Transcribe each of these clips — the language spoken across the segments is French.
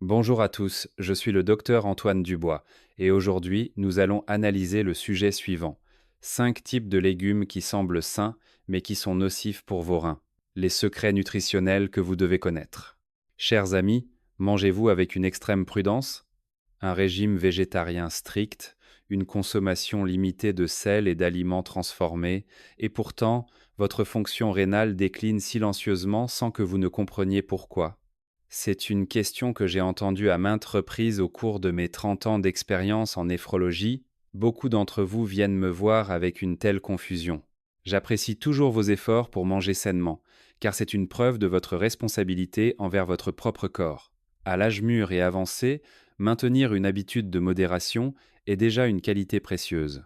Bonjour à tous, je suis le docteur Antoine Dubois et aujourd'hui nous allons analyser le sujet suivant. 5 types de légumes qui semblent sains mais qui sont nocifs pour vos reins. Les secrets nutritionnels que vous devez connaître. Chers amis, mangez-vous avec une extrême prudence? Un régime végétarien strict, une consommation limitée de sel et d'aliments transformés, et pourtant votre fonction rénale décline silencieusement sans que vous ne compreniez pourquoi. C'est une question que j'ai entendue à maintes reprises au cours de mes 30 ans d'expérience en néphrologie. Beaucoup d'entre vous viennent me voir avec une telle confusion. J'apprécie toujours vos efforts pour manger sainement, car c'est une preuve de votre responsabilité envers votre propre corps. À l'âge mûr et avancé, maintenir une habitude de modération est déjà une qualité précieuse.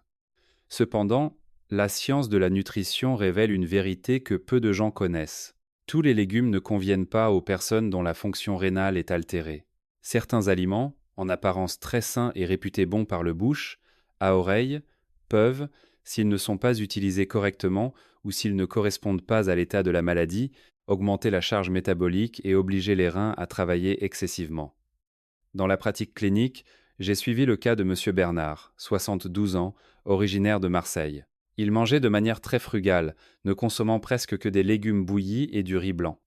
Cependant, la science de la nutrition révèle une vérité que peu de gens connaissent. Tous les légumes ne conviennent pas aux personnes dont la fonction rénale est altérée. Certains aliments, en apparence très sains et réputés bons par le bouche, à oreille, peuvent, s'ils ne sont pas utilisés correctement ou s'ils ne correspondent pas à l'état de la maladie, augmenter la charge métabolique et obliger les reins à travailler excessivement. Dans la pratique clinique, j'ai suivi le cas de M. Bernard, 72 ans, originaire de Marseille. Il mangeait de manière très frugale, ne consommant presque que des légumes bouillis et du riz blanc.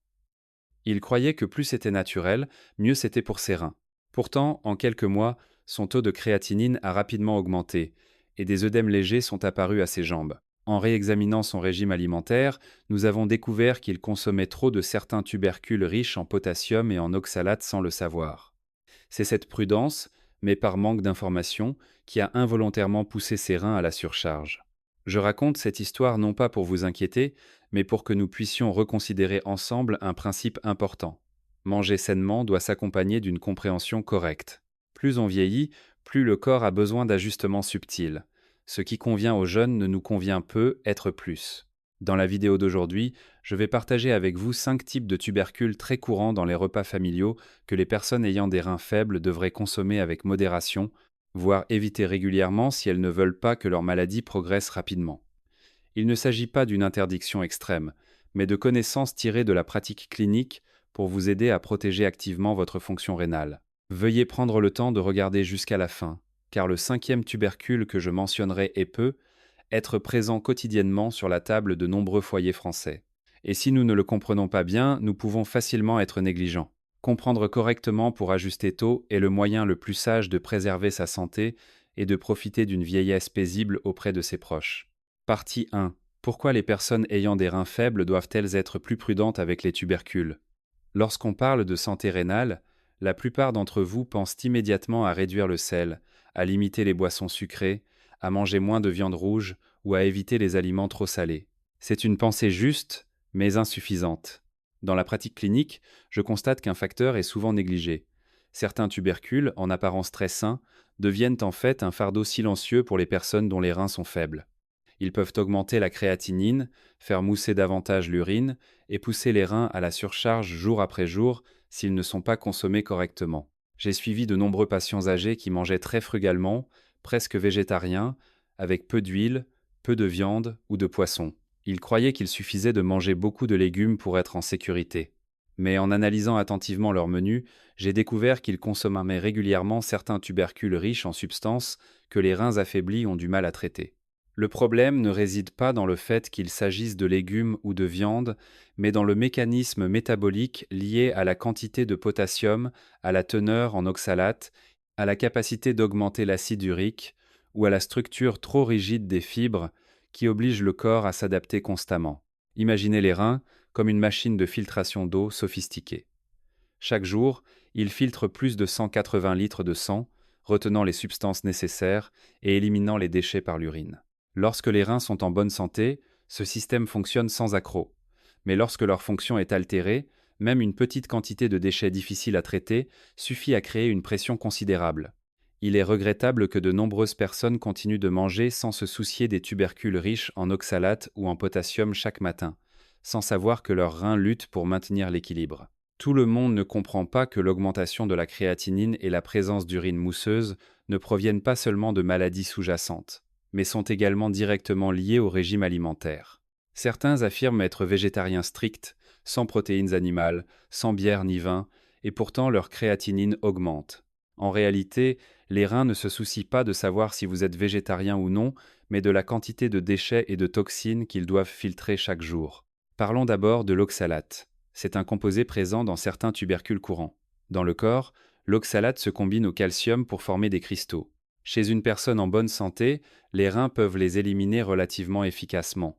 Il croyait que plus c'était naturel, mieux c'était pour ses reins. Pourtant, en quelques mois, son taux de créatinine a rapidement augmenté, et des œdèmes légers sont apparus à ses jambes. En réexaminant son régime alimentaire, nous avons découvert qu'il consommait trop de certains tubercules riches en potassium et en oxalate sans le savoir. C'est cette prudence, mais par manque d'information, qui a involontairement poussé ses reins à la surcharge. Je raconte cette histoire non pas pour vous inquiéter, mais pour que nous puissions reconsidérer ensemble un principe important. Manger sainement doit s'accompagner d'une compréhension correcte. Plus on vieillit, plus le corps a besoin d'ajustements subtils. Ce qui convient aux jeunes ne nous convient peu, être plus. Dans la vidéo d'aujourd'hui, je vais partager avec vous 5 types de tubercules très courants dans les repas familiaux que les personnes ayant des reins faibles devraient consommer avec modération, voire éviter régulièrement si elles ne veulent pas que leur maladie progresse rapidement. Il ne s'agit pas d'une interdiction extrême, mais de connaissances tirées de la pratique clinique pour vous aider à protéger activement votre fonction rénale. Veuillez prendre le temps de regarder jusqu'à la fin, car le 5e tubercule que je mentionnerai est peu, être présent quotidiennement sur la table de nombreux foyers français. Et si nous ne le comprenons pas bien, nous pouvons facilement être négligents. Comprendre correctement pour ajuster tôt est le moyen le plus sage de préserver sa santé et de profiter d'une vieillesse paisible auprès de ses proches. Partie 1. Pourquoi les personnes ayant des reins faibles doivent-elles être plus prudentes avec les tubercules? Lorsqu'on parle de santé rénale, la plupart d'entre vous pensent immédiatement à réduire le sel, à limiter les boissons sucrées, à manger moins de viande rouge ou à éviter les aliments trop salés. C'est une pensée juste, mais insuffisante. Dans la pratique clinique, je constate qu'un facteur est souvent négligé. Certains tubercules, en apparence très sains, deviennent en fait un fardeau silencieux pour les personnes dont les reins sont faibles. Ils peuvent augmenter la créatinine, faire mousser davantage l'urine et pousser les reins à la surcharge jour après jour s'ils ne sont pas consommés correctement. J'ai suivi de nombreux patients âgés qui mangeaient très frugalement, presque végétariens, avec peu d'huile, peu de viande ou de poisson. Ils croyaient qu'il suffisait de manger beaucoup de légumes pour être en sécurité. Mais en analysant attentivement leur menu, j'ai découvert qu'ils consommaient régulièrement certains tubercules riches en substances que les reins affaiblis ont du mal à traiter. Le problème ne réside pas dans le fait qu'il s'agisse de légumes ou de viande, mais dans le mécanisme métabolique lié à la quantité de potassium, à la teneur en oxalate, à la capacité d'augmenter l'acide urique ou à la structure trop rigide des fibres qui oblige le corps à s'adapter constamment. Imaginez les reins comme une machine de filtration d'eau sophistiquée. Chaque jour, ils filtrent plus de 180 litres de sang, retenant les substances nécessaires et éliminant les déchets par l'urine. Lorsque les reins sont en bonne santé, ce système fonctionne sans accroc. Mais lorsque leur fonction est altérée, même une petite quantité de déchets difficiles à traiter suffit à créer une pression considérable. Il est regrettable que de nombreuses personnes continuent de manger sans se soucier des tubercules riches en oxalate ou en potassium chaque matin, sans savoir que leurs reins luttent pour maintenir l'équilibre. Tout le monde ne comprend pas que l'augmentation de la créatinine et la présence d'urine mousseuse ne proviennent pas seulement de maladies sous-jacentes, mais sont également directement liées au régime alimentaire. Certains affirment être végétariens stricts, sans protéines animales, sans bière ni vin, et pourtant leur créatinine augmente. En réalité, les reins ne se soucient pas de savoir si vous êtes végétarien ou non, mais de la quantité de déchets et de toxines qu'ils doivent filtrer chaque jour. Parlons d'abord de l'oxalate. C'est un composé présent dans certains tubercules courants. Dans le corps, l'oxalate se combine au calcium pour former des cristaux. Chez une personne en bonne santé, les reins peuvent les éliminer relativement efficacement.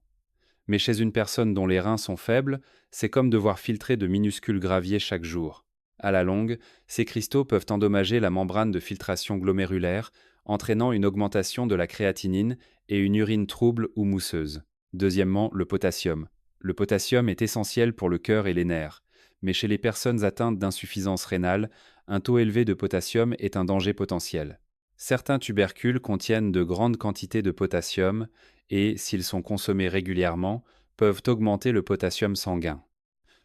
Mais chez une personne dont les reins sont faibles, c'est comme devoir filtrer de minuscules graviers chaque jour. À la longue, ces cristaux peuvent endommager la membrane de filtration glomérulaire, entraînant une augmentation de la créatinine et une urine trouble ou mousseuse. Deuxièmement, le potassium. Le potassium est essentiel pour le cœur et les nerfs, mais chez les personnes atteintes d'insuffisance rénale, un taux élevé de potassium est un danger potentiel. Certains tubercules contiennent de grandes quantités de potassium et, s'ils sont consommés régulièrement, peuvent augmenter le potassium sanguin.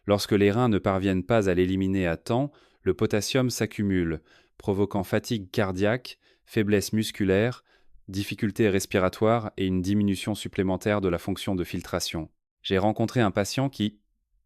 Lorsque les reins ne parviennent pas à l'éliminer à temps, le potassium s'accumule, provoquant fatigue cardiaque, faiblesse musculaire, difficultés respiratoires et une diminution supplémentaire de la fonction de filtration. J'ai rencontré un patient qui,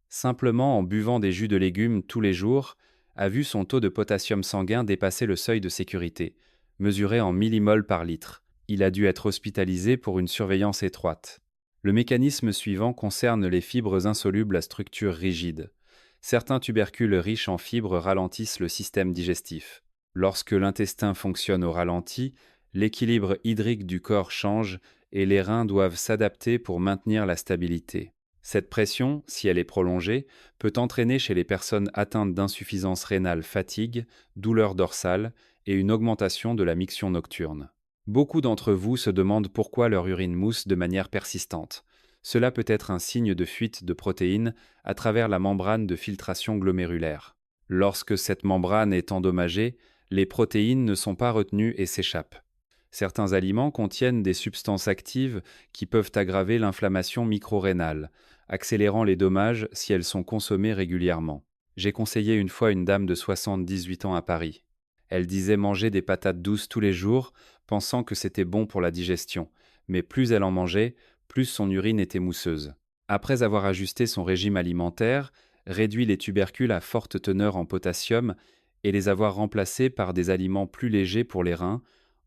simplement en buvant des jus de légumes tous les jours, a vu son taux de potassium sanguin dépasser le seuil de sécurité, mesuré en millimoles par litre. Il a dû être hospitalisé pour une surveillance étroite. Le mécanisme suivant concerne les fibres insolubles à structure rigide. Certains tubercules riches en fibres ralentissent le système digestif. Lorsque l'intestin fonctionne au ralenti, l'équilibre hydrique du corps change et les reins doivent s'adapter pour maintenir la stabilité. Cette pression, si elle est prolongée, peut entraîner chez les personnes atteintes d'insuffisance rénale fatigue, douleur dorsale et une augmentation de la miction nocturne. Beaucoup d'entre vous se demandent pourquoi leur urine mousse de manière persistante. Cela peut être un signe de fuite de protéines à travers la membrane de filtration glomérulaire. Lorsque cette membrane est endommagée, les protéines ne sont pas retenues et s'échappent. Certains aliments contiennent des substances actives qui peuvent aggraver l'inflammation micro-rénale, accélérant les dommages si elles sont consommées régulièrement. J'ai conseillé une fois une dame de 78 ans à Paris. Elle disait manger des patates douces tous les jours, pensant que c'était bon pour la digestion, mais plus elle en mangeait, plus son urine était mousseuse. Après avoir ajusté son régime alimentaire, réduit les tubercules à forte teneur en potassium et les avoir remplacés par des aliments plus légers pour les reins,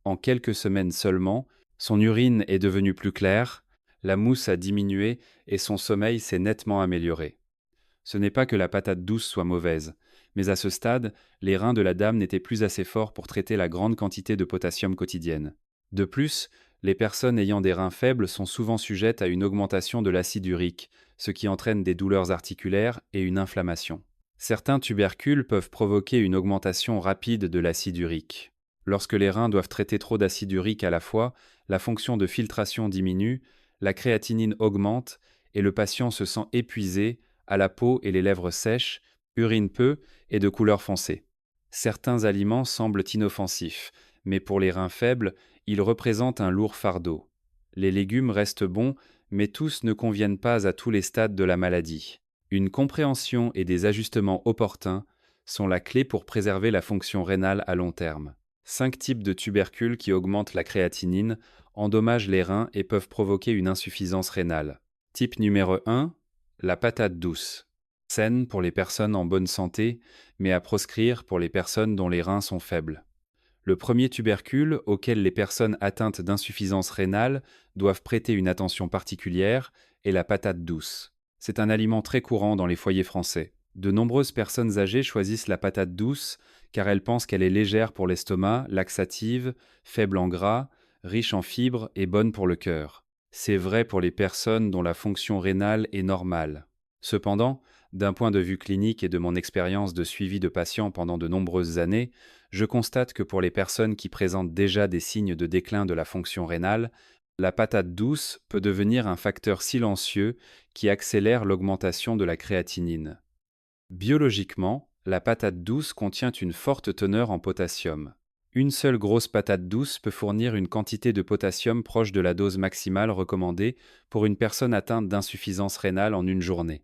en quelques semaines seulement, son urine est devenue plus claire, la mousse a diminué et son sommeil s'est nettement amélioré. Ce n'est pas que la patate douce soit mauvaise, mais à ce stade, les reins de la dame n'étaient plus assez forts pour traiter la grande quantité de potassium quotidienne. De plus, les personnes ayant des reins faibles sont souvent sujettes à une augmentation de l'acide urique, ce qui entraîne des douleurs articulaires et une inflammation. Certains tubercules peuvent provoquer une augmentation rapide de l'acide urique. Lorsque les reins doivent traiter trop d'acide urique à la fois, la fonction de filtration diminue, la créatinine augmente et le patient se sent épuisé, à la peau et les lèvres sèches, urine peu et de couleur foncée. Certains aliments semblent inoffensifs, mais pour les reins faibles, ils représentent un lourd fardeau. Les légumes restent bons, mais tous ne conviennent pas à tous les stades de la maladie. Une compréhension et des ajustements opportuns sont la clé pour préserver la fonction rénale à long terme. 5 types de tubercules qui augmentent la créatinine, endommagent les reins et peuvent provoquer une insuffisance rénale. Type numéro 1, la patate douce. Saine pour les personnes en bonne santé, mais à proscrire pour les personnes dont les reins sont faibles. Le premier tubercule auquel les personnes atteintes d'insuffisance rénale doivent prêter une attention particulière est la patate douce. C'est un aliment très courant dans les foyers français. De nombreuses personnes âgées choisissent la patate douce car elles pensent qu'elle est légère pour l'estomac, laxative, faible en gras, riche en fibres et bonne pour le cœur. C'est vrai pour les personnes dont la fonction rénale est normale. Cependant, d'un point de vue clinique et de mon expérience de suivi de patients pendant de nombreuses années, je constate que pour les personnes qui présentent déjà des signes de déclin de la fonction rénale, la patate douce peut devenir un facteur silencieux qui accélère l'augmentation de la créatinine. Biologiquement, la patate douce contient une forte teneur en potassium. Une seule grosse patate douce peut fournir une quantité de potassium proche de la dose maximale recommandée pour une personne atteinte d'insuffisance rénale en une journée.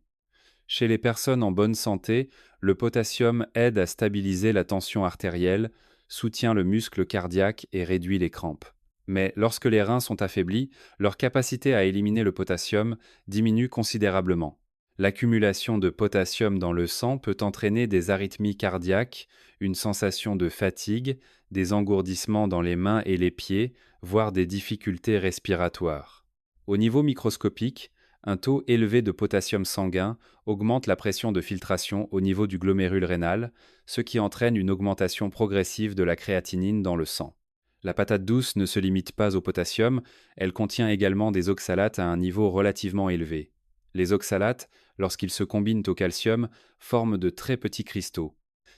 Chez les personnes en bonne santé, le potassium aide à stabiliser la tension artérielle, soutient le muscle cardiaque et réduit les crampes. Mais lorsque les reins sont affaiblis, leur capacité à éliminer le potassium diminue considérablement. L'accumulation de potassium dans le sang peut entraîner des arythmies cardiaques, une sensation de fatigue, des engourdissements dans les mains et les pieds, voire des difficultés respiratoires. Au niveau microscopique, un taux élevé de potassium sanguin augmente la pression de filtration au niveau du glomérule rénal, ce qui entraîne une augmentation progressive de la créatinine dans le sang. La patate douce ne se limite pas au potassium, elle contient également des oxalates à un niveau relativement élevé. Les oxalates, lorsqu'ils se combinent au calcium, forment de très petits cristaux.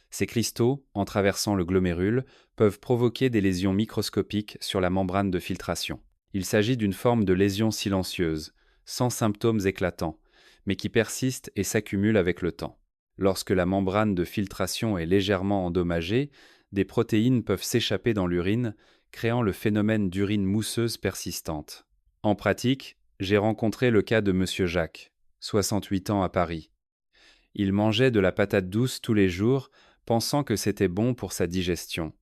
Ces cristaux, en traversant le glomérule, peuvent provoquer des lésions microscopiques sur la membrane de filtration. Il s'agit d'une forme de lésion silencieuse, sans symptômes éclatants, mais qui persiste et s'accumule avec le temps. Lorsque la membrane de filtration est légèrement endommagée, des protéines peuvent s'échapper dans l'urine, créant le phénomène d'urine mousseuse persistante. En pratique, j'ai rencontré le cas de Monsieur Jacques, 68 ans à Paris. Il mangeait de la patate douce tous les jours, pensant que c'était bon pour sa digestion.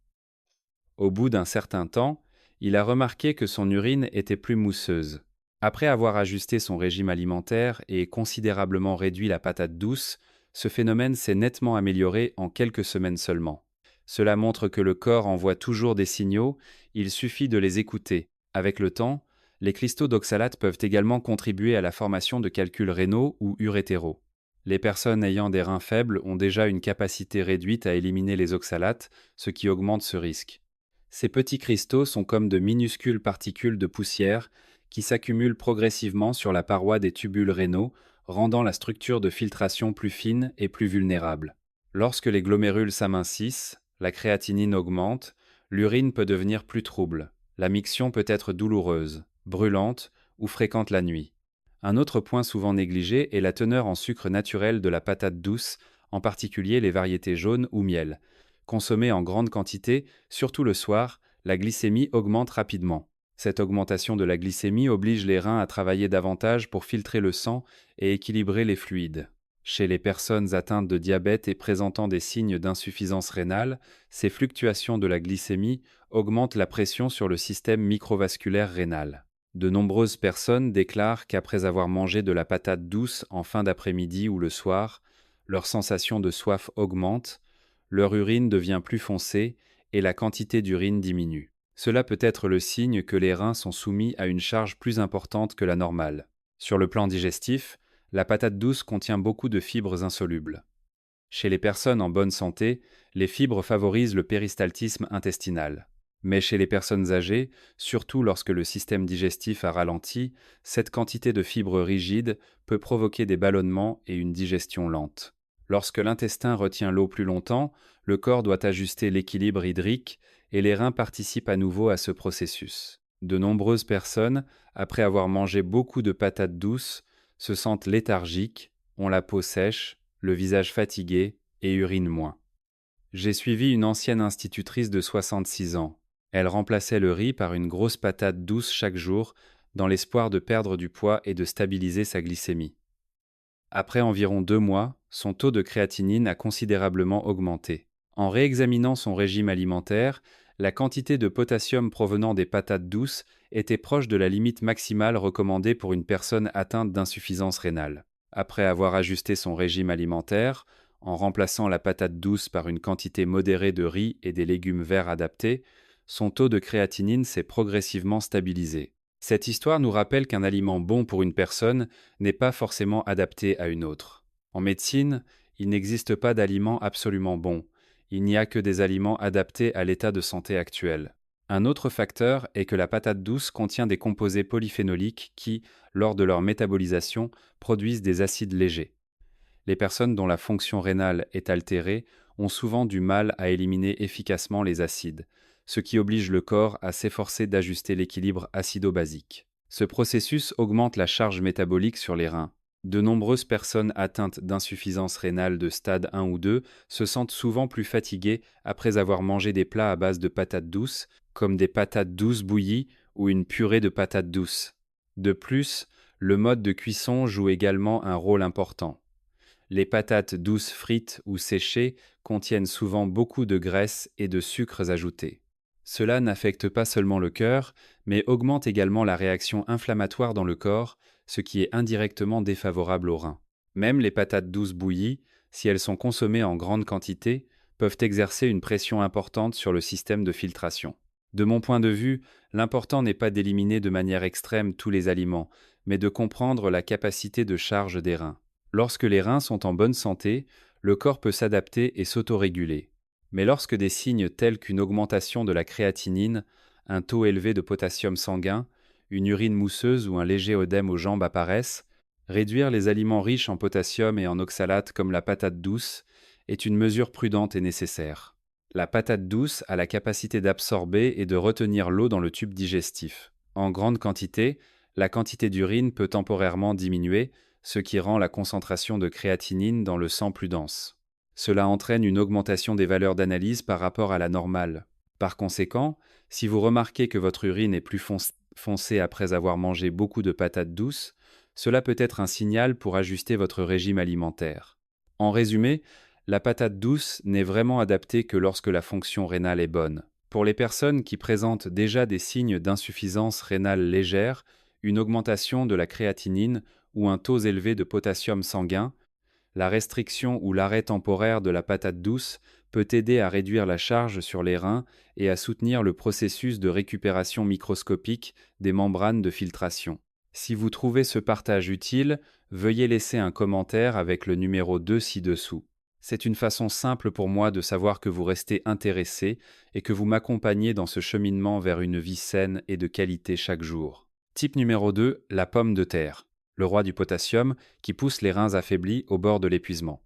Au bout d'un certain temps, il a remarqué que son urine était plus mousseuse. Après avoir ajusté son régime alimentaire et considérablement réduit la patate douce, ce phénomène s'est nettement amélioré en quelques semaines seulement. Cela montre que le corps envoie toujours des signaux, il suffit de les écouter. Avec le temps, les cristaux d'oxalate peuvent également contribuer à la formation de calculs rénaux ou urétéraux. Les personnes ayant des reins faibles ont déjà une capacité réduite à éliminer les oxalates, ce qui augmente ce risque. Ces petits cristaux sont comme de minuscules particules de poussière qui s'accumulent progressivement sur la paroi des tubules rénaux, rendant la structure de filtration plus fine et plus vulnérable. Lorsque les glomérules s'amincissent, la créatinine augmente, l'urine peut devenir plus trouble. La miction peut être douloureuse, brûlante ou fréquente la nuit. Un autre point souvent négligé est la teneur en sucre naturel de la patate douce, en particulier les variétés jaunes ou miel. Consommée en grande quantité, surtout le soir, la glycémie augmente rapidement. Cette augmentation de la glycémie oblige les reins à travailler davantage pour filtrer le sang et équilibrer les fluides. Chez les personnes atteintes de diabète et présentant des signes d'insuffisance rénale, ces fluctuations de la glycémie augmentent la pression sur le système microvasculaire rénal. De nombreuses personnes déclarent qu'après avoir mangé de la patate douce en fin d'après-midi ou le soir, leur sensation de soif augmente, leur urine devient plus foncée et la quantité d'urine diminue. Cela peut être le signe que les reins sont soumis à une charge plus importante que la normale. Sur le plan digestif, la patate douce contient beaucoup de fibres insolubles. Chez les personnes en bonne santé, les fibres favorisent le péristaltisme intestinal. Mais chez les personnes âgées, surtout lorsque le système digestif a ralenti, cette quantité de fibres rigides peut provoquer des ballonnements et une digestion lente. Lorsque l'intestin retient l'eau plus longtemps, le corps doit ajuster l'équilibre hydrique et les reins participent à nouveau à ce processus. De nombreuses personnes, après avoir mangé beaucoup de patates douces, se sentent léthargiques, ont la peau sèche, le visage fatigué et urinent moins. J'ai suivi une ancienne institutrice de 66 ans. Elle remplaçait le riz par une grosse patate douce chaque jour, dans l'espoir de perdre du poids et de stabiliser sa glycémie. Après environ 2 mois, son taux de créatinine a considérablement augmenté. En réexaminant son régime alimentaire, la quantité de potassium provenant des patates douces était proche de la limite maximale recommandée pour une personne atteinte d'insuffisance rénale. Après avoir ajusté son régime alimentaire, en remplaçant la patate douce par une quantité modérée de riz et des légumes verts adaptés, son taux de créatinine s'est progressivement stabilisé. Cette histoire nous rappelle qu'un aliment bon pour une personne n'est pas forcément adapté à une autre. En médecine, il n'existe pas d'aliment absolument bon. Il n'y a que des aliments adaptés à l'état de santé actuel. Un autre facteur est que la patate douce contient des composés polyphénoliques qui, lors de leur métabolisation, produisent des acides légers. Les personnes dont la fonction rénale est altérée ont souvent du mal à éliminer efficacement les acides, ce qui oblige le corps à s'efforcer d'ajuster l'équilibre acido-basique. Ce processus augmente la charge métabolique sur les reins. De nombreuses personnes atteintes d'insuffisance rénale de stade 1 ou 2 se sentent souvent plus fatiguées après avoir mangé des plats à base de patates douces, comme des patates douces bouillies ou une purée de patates douces. De plus, le mode de cuisson joue également un rôle important. Les patates douces frites ou séchées contiennent souvent beaucoup de graisses et de sucres ajoutés. Cela n'affecte pas seulement le cœur, mais augmente également la réaction inflammatoire dans le corps, ce qui est indirectement défavorable aux reins. Même les patates douces bouillies, si elles sont consommées en grande quantité, peuvent exercer une pression importante sur le système de filtration. De mon point de vue, l'important n'est pas d'éliminer de manière extrême tous les aliments, mais de comprendre la capacité de charge des reins. Lorsque les reins sont en bonne santé, le corps peut s'adapter et s'autoréguler. Mais lorsque des signes tels qu'une augmentation de la créatinine, un taux élevé de potassium sanguin, une urine mousseuse ou un léger œdème aux jambes apparaissent, réduire les aliments riches en potassium et en oxalate comme la patate douce est une mesure prudente et nécessaire. La patate douce a la capacité d'absorber et de retenir l'eau dans le tube digestif. En grande quantité, la quantité d'urine peut temporairement diminuer, ce qui rend la concentration de créatinine dans le sang plus dense. Cela entraîne une augmentation des valeurs d'analyse par rapport à la normale. Par conséquent, si vous remarquez que votre urine est plus foncée après avoir mangé beaucoup de patates douces, cela peut être un signal pour ajuster votre régime alimentaire. En résumé, la patate douce n'est vraiment adaptée que lorsque la fonction rénale est bonne. Pour les personnes qui présentent déjà des signes d'insuffisance rénale légère, une augmentation de la créatinine ou un taux élevé de potassium sanguin, la restriction ou l'arrêt temporaire de la patate douce peut aider à réduire la charge sur les reins et à soutenir le processus de récupération microscopique des membranes de filtration. Si vous trouvez ce partage utile, veuillez laisser un commentaire avec le numéro 2 ci-dessous. C'est une façon simple pour moi de savoir que vous restez intéressé et que vous m'accompagnez dans ce cheminement vers une vie saine et de qualité chaque jour. Type numéro 2, la pomme de terre, le roi du potassium qui pousse les reins affaiblis au bord de l'épuisement.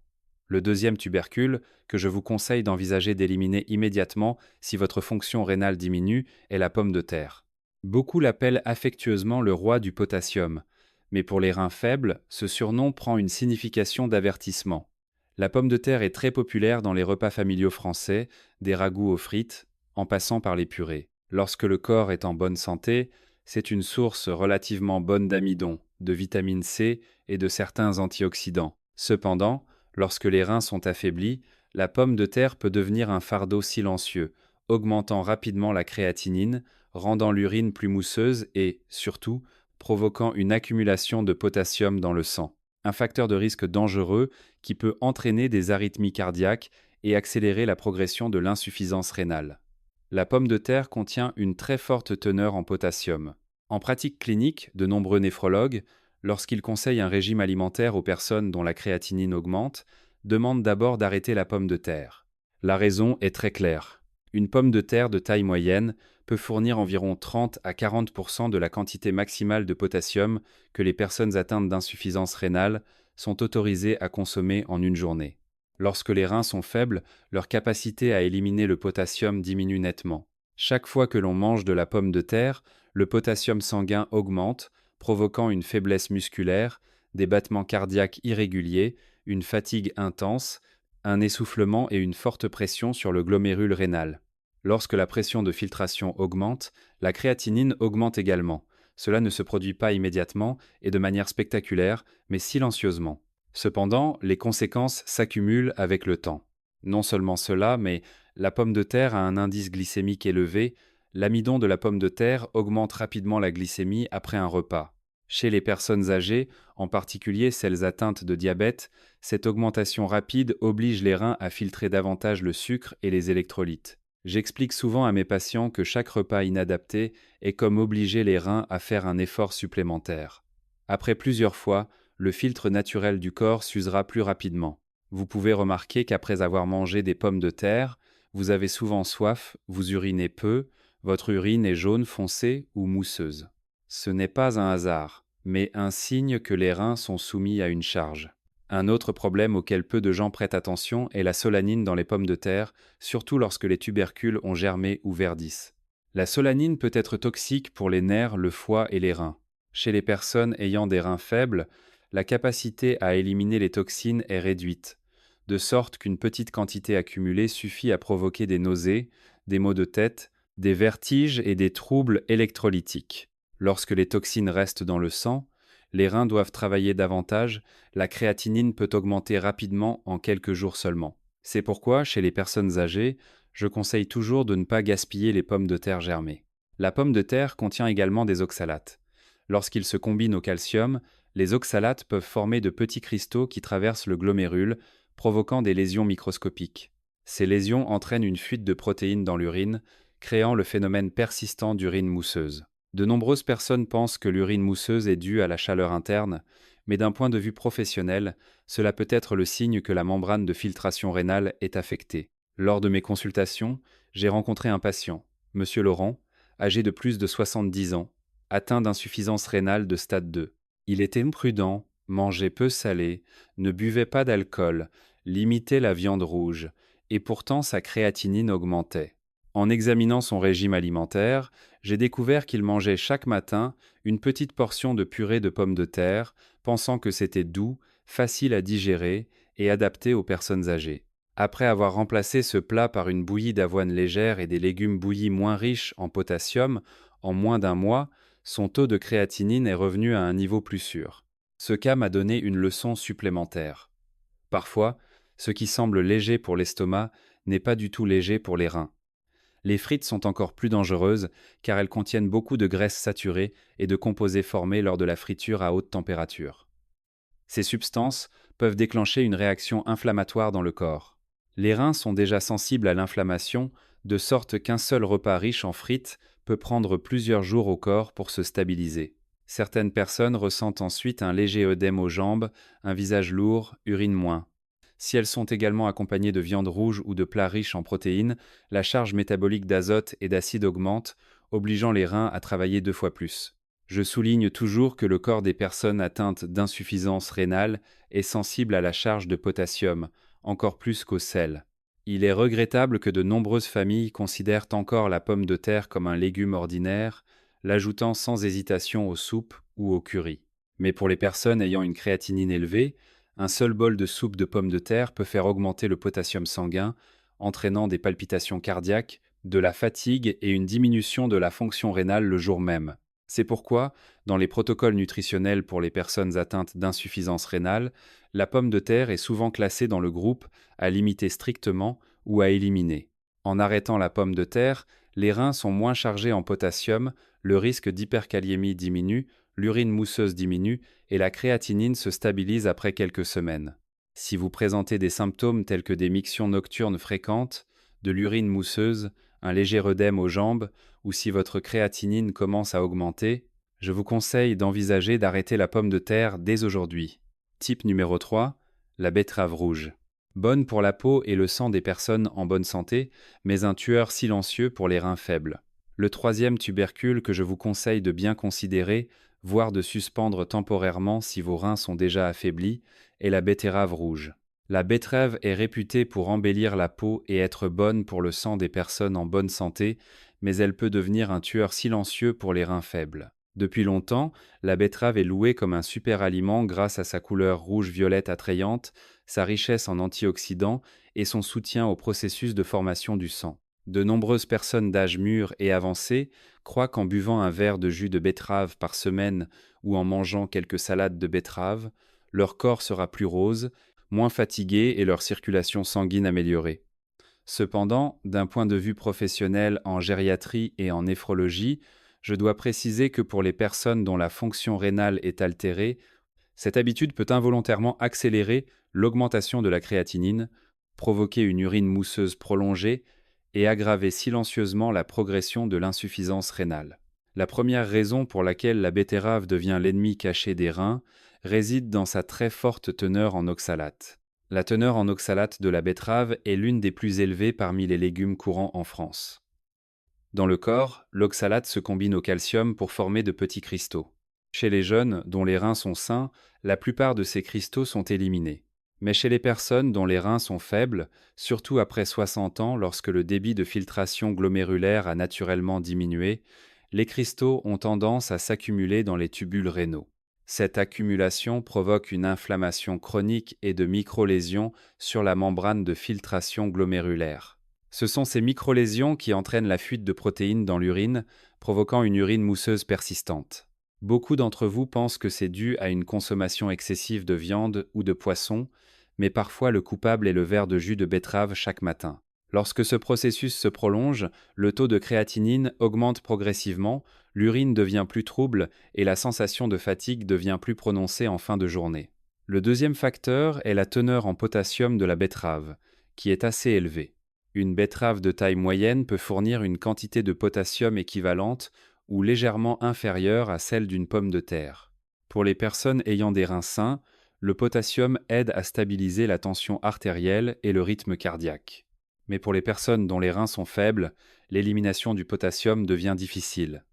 Le deuxième tubercule, que je vous conseille d'envisager d'éliminer immédiatement si votre fonction rénale diminue, est la pomme de terre. Beaucoup l'appellent affectueusement le roi du potassium, mais pour les reins faibles, ce surnom prend une signification d'avertissement. La pomme de terre est très populaire dans les repas familiaux français, des ragoûts aux frites, en passant par les purées. Lorsque le corps est en bonne santé, c'est une source relativement bonne d'amidon, de vitamine C et de certains antioxydants. Cependant, lorsque les reins sont affaiblis, la pomme de terre peut devenir un fardeau silencieux, augmentant rapidement la créatinine, rendant l'urine plus mousseuse et, surtout, provoquant une accumulation de potassium dans le sang. Un facteur de risque dangereux qui peut entraîner des arythmies cardiaques et accélérer la progression de l'insuffisance rénale. La pomme de terre contient une très forte teneur en potassium. En pratique clinique, de nombreux néphrologues, lorsqu'ils conseillent un régime alimentaire aux personnes dont la créatinine augmente, demandent d'abord d'arrêter la pomme de terre. La raison est très claire. Une pomme de terre de taille moyenne peut fournir environ 30 à 40% de la quantité maximale de potassium que les personnes atteintes d'insuffisance rénale sont autorisées à consommer en une journée. Lorsque les reins sont faibles, leur capacité à éliminer le potassium diminue nettement. Chaque fois que l'on mange de la pomme de terre, le potassium sanguin augmente, provoquant une faiblesse musculaire, des battements cardiaques irréguliers, une fatigue intense, un essoufflement et une forte pression sur le glomérule rénal. Lorsque la pression de filtration augmente, la créatinine augmente également. Cela ne se produit pas immédiatement et de manière spectaculaire, mais silencieusement. Cependant, les conséquences s'accumulent avec le temps. Non seulement cela, mais la pomme de terre a un indice glycémique élevé, l'amidon de la pomme de terre augmente rapidement la glycémie après un repas. Chez les personnes âgées, en particulier celles atteintes de diabète, cette augmentation rapide oblige les reins à filtrer davantage le sucre et les électrolytes. J'explique souvent à mes patients que chaque repas inadapté est comme obliger les reins à faire un effort supplémentaire. Après plusieurs fois, le filtre naturel du corps s'usera plus rapidement. Vous pouvez remarquer qu'après avoir mangé des pommes de terre, vous avez souvent soif, vous urinez peu, votre urine est jaune foncé ou mousseuse. Ce n'est pas un hasard, mais un signe que les reins sont soumis à une charge. Un autre problème auquel peu de gens prêtent attention est la solanine dans les pommes de terre, surtout lorsque les tubercules ont germé ou verdissent. La solanine peut être toxique pour les nerfs, le foie et les reins. Chez les personnes ayant des reins faibles, la capacité à éliminer les toxines est réduite, de sorte qu'une petite quantité accumulée suffit à provoquer des nausées, des maux de tête, des vertiges et des troubles électrolytiques. Lorsque les toxines restent dans le sang, les reins doivent travailler davantage, la créatinine peut augmenter rapidement en quelques jours seulement. C'est pourquoi, chez les personnes âgées, je conseille toujours de ne pas gaspiller les pommes de terre germées. La pomme de terre contient également des oxalates. Lorsqu'ils se combinent au calcium, Les oxalates peuvent former de petits cristaux qui traversent le glomérule, provoquant des lésions microscopiques. Ces lésions entraînent une fuite de protéines dans l'urine, créant le phénomène persistant d'urine mousseuse. De nombreuses personnes pensent que l'urine mousseuse est due à la chaleur interne, mais d'un point de vue professionnel, cela peut être le signe que la membrane de filtration rénale est affectée. Lors de mes consultations, j'ai rencontré un patient, Monsieur Laurent, âgé de plus de 70 ans, atteint d'insuffisance rénale de stade 2. Il était prudent, mangeait peu salé, ne buvait pas d'alcool, limitait la viande rouge, et pourtant sa créatinine augmentait. En examinant son régime alimentaire, j'ai découvert qu'il mangeait chaque matin une petite portion de purée de pommes de terre, pensant que c'était doux, facile à digérer et adapté aux personnes âgées. Après avoir remplacé ce plat par une bouillie d'avoine légère et des légumes bouillis moins riches en potassium, en moins d'un mois, son taux de créatinine est revenu à un niveau plus sûr. Ce cas m'a donné une leçon supplémentaire. Parfois, ce qui semble léger pour l'estomac n'est pas du tout léger pour les reins. Les frites sont encore plus dangereuses car elles contiennent beaucoup de graisses saturées et de composés formés lors de la friture à haute température. Ces substances peuvent déclencher une réaction inflammatoire dans le corps. Les reins sont déjà sensibles à l'inflammation, de sorte qu'un seul repas riche en frites peut prendre plusieurs jours au corps pour se stabiliser. Certaines personnes ressentent ensuite un léger œdème aux jambes, un visage lourd, urine moins. Si elles sont également accompagnées de viande rouge ou de plats riches en protéines, la charge métabolique d'azote et d'acide augmente, obligeant les reins à travailler 2 fois plus. Je souligne toujours que le corps des personnes atteintes d'insuffisance rénale est sensible à la charge de potassium, encore plus qu'au sel. Il est regrettable que de nombreuses familles considèrent encore la pomme de terre comme un légume ordinaire, l'ajoutant sans hésitation aux soupes ou aux currys. Mais pour les personnes ayant une créatinine élevée, un seul bol de soupe de pommes de terre peut faire augmenter le potassium sanguin, entraînant des palpitations cardiaques, de la fatigue et une diminution de la fonction rénale le jour même. C'est pourquoi, dans les protocoles nutritionnels pour les personnes atteintes d'insuffisance rénale, la pomme de terre est souvent classée dans le groupe à limiter strictement ou à éliminer. En arrêtant la pomme de terre, les reins sont moins chargés en potassium, le risque d'hyperkaliémie diminue, l'urine mousseuse diminue et la créatinine se stabilise après quelques semaines. Si vous présentez des symptômes tels que des mictions nocturnes fréquentes, de l'urine mousseuse, un léger œdème aux jambes, ou si votre créatinine commence à augmenter, je vous conseille d'envisager d'arrêter la pomme de terre dès aujourd'hui. Type numéro 3, la betterave rouge. Bonne pour la peau et le sang des personnes en bonne santé, mais un tueur silencieux pour les reins faibles. Le troisième tubercule que je vous conseille de bien considérer, voire de suspendre temporairement si vos reins sont déjà affaiblis, est la betterave rouge. La betterave est réputée pour embellir la peau et être bonne pour le sang des personnes en bonne santé, mais elle peut devenir un tueur silencieux pour les reins faibles. Depuis longtemps, la betterave est louée comme un super aliment grâce à sa couleur rouge-violette attrayante, sa richesse en antioxydants et son soutien au processus de formation du sang. De nombreuses personnes d'âge mûr et avancé croient qu'en buvant un verre de jus de betterave par semaine ou en mangeant quelques salades de betterave, leur corps sera plus rose, moins fatigué et leur circulation sanguine améliorée. Cependant, d'un point de vue professionnel en gériatrie et en néphrologie, je dois préciser que pour les personnes dont la fonction rénale est altérée, cette habitude peut involontairement accélérer l'augmentation de la créatinine, provoquer une urine mousseuse prolongée et aggraver silencieusement la progression de l'insuffisance rénale. La première raison pour laquelle la betterave devient l'ennemi caché des reins réside dans sa très forte teneur en oxalates. La teneur en oxalates de la betterave est l'une des plus élevées parmi les légumes courants en France. Dans le corps, l'oxalate se combine au calcium pour former de petits cristaux. Chez les jeunes, dont les reins sont sains, la plupart de ces cristaux sont éliminés. Mais chez les personnes dont les reins sont faibles, surtout après 60 ans lorsque le débit de filtration glomérulaire a naturellement diminué, les cristaux ont tendance à s'accumuler dans les tubules rénaux. Cette accumulation provoque une inflammation chronique et de microlésions sur la membrane de filtration glomérulaire. Ce sont ces microlésions qui entraînent la fuite de protéines dans l'urine, provoquant une urine mousseuse persistante. Beaucoup d'entre vous pensent que c'est dû à une consommation excessive de viande ou de poisson, mais parfois le coupable est le verre de jus de betterave chaque matin. Lorsque ce processus se prolonge, le taux de créatinine augmente progressivement, L'urine devient plus trouble et la sensation de fatigue devient plus prononcée en fin de journée. Le deuxième facteur est la teneur en potassium de la betterave, qui est assez élevée. Une betterave de taille moyenne peut fournir une quantité de potassium équivalente ou légèrement inférieure à celle d'une pomme de terre. Pour les personnes ayant des reins sains, le potassium aide à stabiliser la tension artérielle et le rythme cardiaque. Mais pour les personnes dont les reins sont faibles, l'élimination du potassium devient difficile.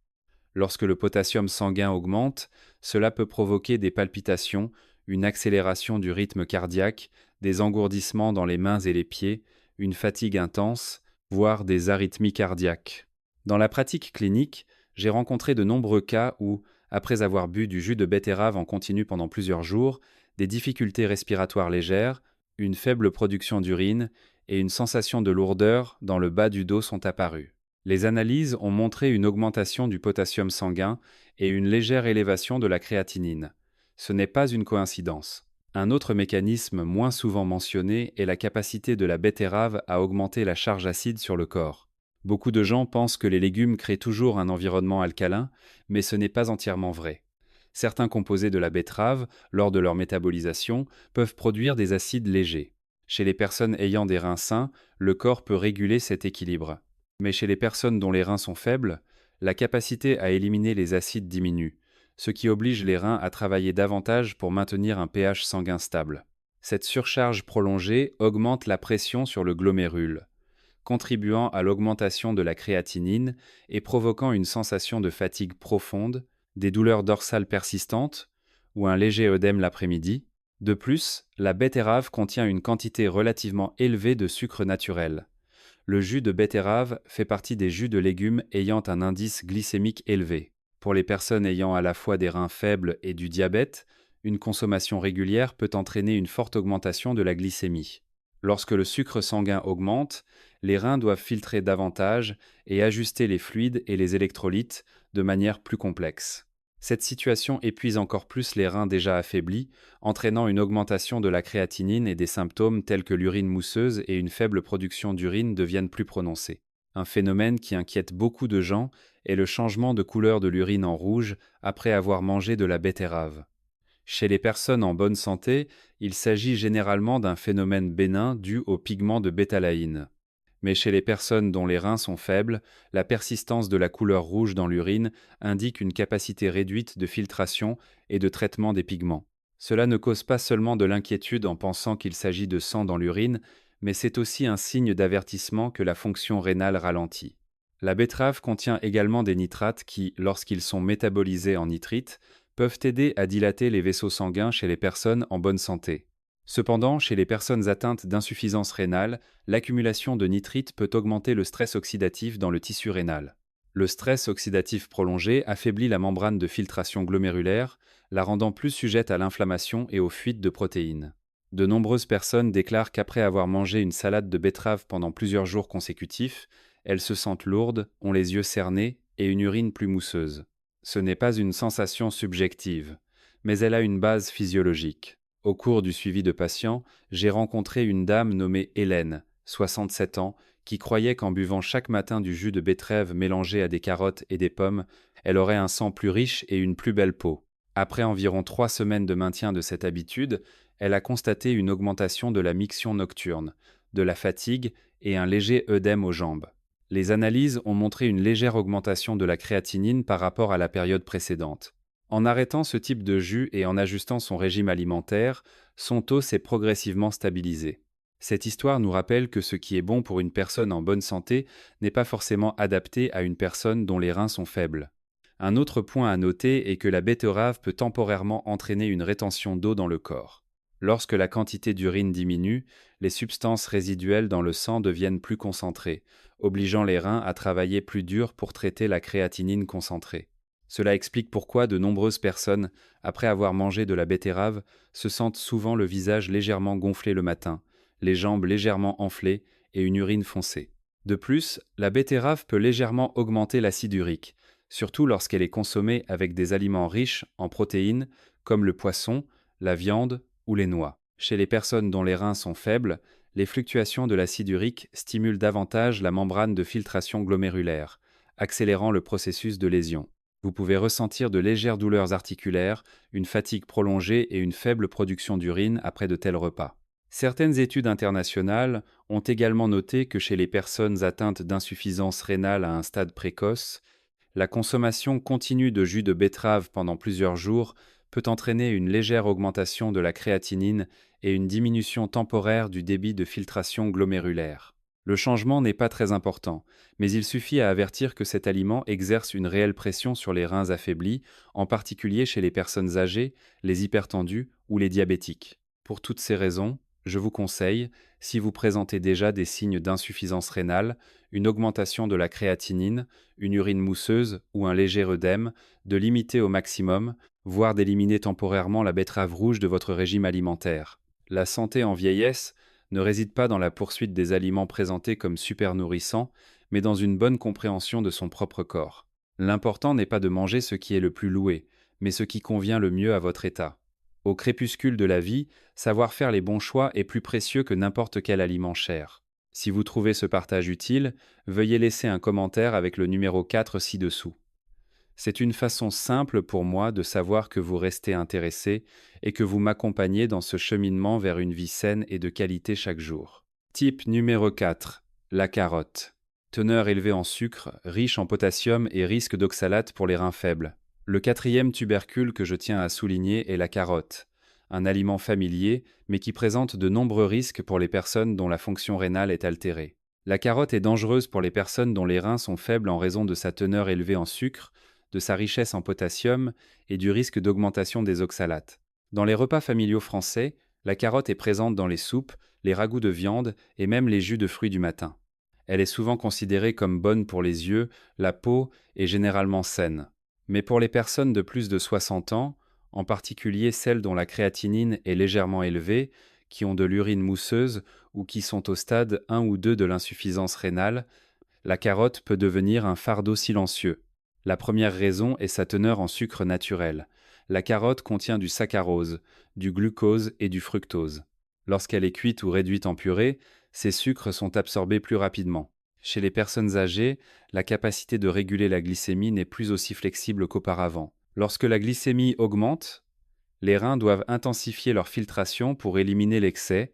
Lorsque le potassium sanguin augmente, cela peut provoquer des palpitations, une accélération du rythme cardiaque, des engourdissements dans les mains et les pieds, une fatigue intense, voire des arythmies cardiaques. Dans la pratique clinique, j'ai rencontré de nombreux cas où, après avoir bu du jus de betterave en continu pendant plusieurs jours, des difficultés respiratoires légères, une faible production d'urine et une sensation de lourdeur dans le bas du dos sont apparues. Les analyses ont montré une augmentation du potassium sanguin et une légère élévation de la créatinine. Ce n'est pas une coïncidence. Un autre mécanisme moins souvent mentionné est la capacité de la betterave à augmenter la charge acide sur le corps. Beaucoup de gens pensent que les légumes créent toujours un environnement alcalin, mais ce n'est pas entièrement vrai. Certains composés de la betterave, lors de leur métabolisation, peuvent produire des acides légers. Chez les personnes ayant des reins sains, le corps peut réguler cet équilibre. Mais chez les personnes dont les reins sont faibles, la capacité à éliminer les acides diminue, ce qui oblige les reins à travailler davantage pour maintenir un pH sanguin stable. Cette surcharge prolongée augmente la pression sur le glomérule, contribuant à l'augmentation de la créatinine et provoquant une sensation de fatigue profonde, des douleurs dorsales persistantes ou un léger œdème l'après-midi. De plus, la betterave contient une quantité relativement élevée de sucre naturel. Le jus de betterave fait partie des jus de légumes ayant un indice glycémique élevé. Pour les personnes ayant à la fois des reins faibles et du diabète, une consommation régulière peut entraîner une forte augmentation de la glycémie. Lorsque le sucre sanguin augmente, les reins doivent filtrer davantage et ajuster les fluides et les électrolytes de manière plus complexe. Cette situation épuise encore plus les reins déjà affaiblis, entraînant une augmentation de la créatinine et des symptômes tels que l'urine mousseuse et une faible production d'urine deviennent plus prononcés. Un phénomène qui inquiète beaucoup de gens est le changement de couleur de l'urine en rouge après avoir mangé de la betterave. Chez les personnes en bonne santé, il s'agit généralement d'un phénomène bénin dû au pigment de bétalaïne. Mais chez les personnes dont les reins sont faibles, la persistance de la couleur rouge dans l'urine indique une capacité réduite de filtration et de traitement des pigments. Cela ne cause pas seulement de l'inquiétude en pensant qu'il s'agit de sang dans l'urine, mais c'est aussi un signe d'avertissement que la fonction rénale ralentit. La betterave contient également des nitrates qui, lorsqu'ils sont métabolisés en nitrites, peuvent aider à dilater les vaisseaux sanguins chez les personnes en bonne santé. Cependant, chez les personnes atteintes d'insuffisance rénale, l'accumulation de nitrites peut augmenter le stress oxydatif dans le tissu rénal. Le stress oxydatif prolongé affaiblit la membrane de filtration glomérulaire, la rendant plus sujette à l'inflammation et aux fuites de protéines. De nombreuses personnes déclarent qu'après avoir mangé une salade de betterave pendant plusieurs jours consécutifs, elles se sentent lourdes, ont les yeux cernés et une urine plus mousseuse. Ce n'est pas une sensation subjective, mais elle a une base physiologique. Au cours du suivi de patients, j'ai rencontré une dame nommée Hélène, 67 ans, qui croyait qu'en buvant chaque matin du jus de betterave mélangé à des carottes et des pommes, elle aurait un sang plus riche et une plus belle peau. Après environ 3 semaines de maintien de cette habitude, elle a constaté une augmentation de la miction nocturne, de la fatigue et un léger œdème aux jambes. Les analyses ont montré une légère augmentation de la créatinine par rapport à la période précédente. En arrêtant ce type de jus et en ajustant son régime alimentaire, son taux s'est progressivement stabilisé. Cette histoire nous rappelle que ce qui est bon pour une personne en bonne santé n'est pas forcément adapté à une personne dont les reins sont faibles. Un autre point à noter est que la betterave peut temporairement entraîner une rétention d'eau dans le corps. Lorsque la quantité d'urine diminue, les substances résiduelles dans le sang deviennent plus concentrées, obligeant les reins à travailler plus dur pour traiter la créatinine concentrée. Cela explique pourquoi de nombreuses personnes, après avoir mangé de la betterave, se sentent souvent le visage légèrement gonflé le matin, les jambes légèrement enflées et une urine foncée. De plus, la betterave peut légèrement augmenter l'acide urique, surtout lorsqu'elle est consommée avec des aliments riches en protéines comme le poisson, la viande ou les noix. Chez les personnes dont les reins sont faibles, les fluctuations de l'acide urique stimulent davantage la membrane de filtration glomérulaire, accélérant le processus de lésion. Vous pouvez ressentir de légères douleurs articulaires, une fatigue prolongée et une faible production d'urine après de tels repas. Certaines études internationales ont également noté que chez les personnes atteintes d'insuffisance rénale à un stade précoce, la consommation continue de jus de betterave pendant plusieurs jours peut entraîner une légère augmentation de la créatinine et une diminution temporaire du débit de filtration glomérulaire. Le changement n'est pas très important, mais il suffit à avertir que cet aliment exerce une réelle pression sur les reins affaiblis, en particulier chez les personnes âgées, les hypertendus ou les diabétiques. Pour toutes ces raisons, je vous conseille, si vous présentez déjà des signes d'insuffisance rénale, une augmentation de la créatinine, une urine mousseuse ou un léger œdème, de limiter au maximum, voire d'éliminer temporairement la betterave rouge de votre régime alimentaire. La santé en vieillesse ne réside pas dans la poursuite des aliments présentés comme super nourrissants, mais dans une bonne compréhension de son propre corps. L'important n'est pas de manger ce qui est le plus loué, mais ce qui convient le mieux à votre état. Au crépuscule de la vie, savoir faire les bons choix est plus précieux que n'importe quel aliment cher. Si vous trouvez ce partage utile, veuillez laisser un commentaire avec le numéro 4 ci-dessous. C'est une façon simple pour moi de savoir que vous restez intéressé et que vous m'accompagnez dans ce cheminement vers une vie saine et de qualité chaque jour. Type numéro 4. La carotte. Teneur élevée en sucre, riche en potassium et risque d'oxalate pour les reins faibles. Le quatrième tubercule que je tiens à souligner est la carotte, un aliment familier mais qui présente de nombreux risques pour les personnes dont la fonction rénale est altérée. La carotte est dangereuse pour les personnes dont les reins sont faibles en raison de sa teneur élevée en sucre, de sa richesse en potassium et du risque d'augmentation des oxalates. Dans les repas familiaux français, la carotte est présente dans les soupes, les ragoûts de viande et même les jus de fruits du matin. Elle est souvent considérée comme bonne pour les yeux, la peau et généralement saine. Mais pour les personnes de plus de 60 ans, en particulier celles dont la créatinine est légèrement élevée, qui ont de l'urine mousseuse ou qui sont au stade 1 ou 2 de l'insuffisance rénale, la carotte peut devenir un fardeau silencieux. La première raison est sa teneur en sucre naturel. La carotte contient du saccharose, du glucose et du fructose. Lorsqu'elle est cuite ou réduite en purée, ces sucres sont absorbés plus rapidement. Chez les personnes âgées, la capacité de réguler la glycémie n'est plus aussi flexible qu'auparavant. Lorsque la glycémie augmente, les reins doivent intensifier leur filtration pour éliminer l'excès,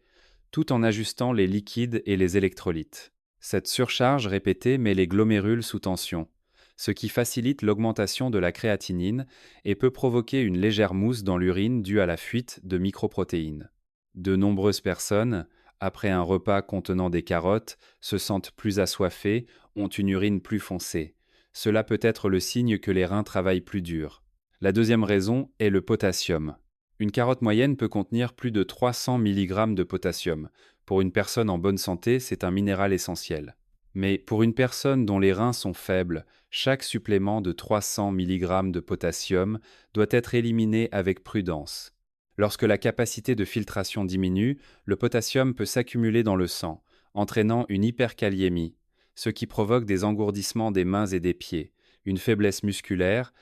tout en ajustant les liquides et les électrolytes. Cette surcharge répétée met les glomérules sous tension, ce qui facilite l'augmentation de la créatinine et peut provoquer une légère mousse dans l'urine due à la fuite de microprotéines. De nombreuses personnes, après un repas contenant des carottes, se sentent plus assoiffées, ont une urine plus foncée. Cela peut être le signe que les reins travaillent plus dur. La deuxième raison est le potassium. Une carotte moyenne peut contenir plus de 300 mg de potassium. Pour une personne en bonne santé, c'est un minéral essentiel. Mais pour une personne dont les reins sont faibles, chaque supplément de 300 mg de potassium doit être éliminé avec prudence. Lorsque la capacité de filtration diminue, le potassium peut s'accumuler dans le sang, entraînant une hyperkaliémie, ce qui provoque des engourdissements des mains et des pieds, une faiblesse musculaire,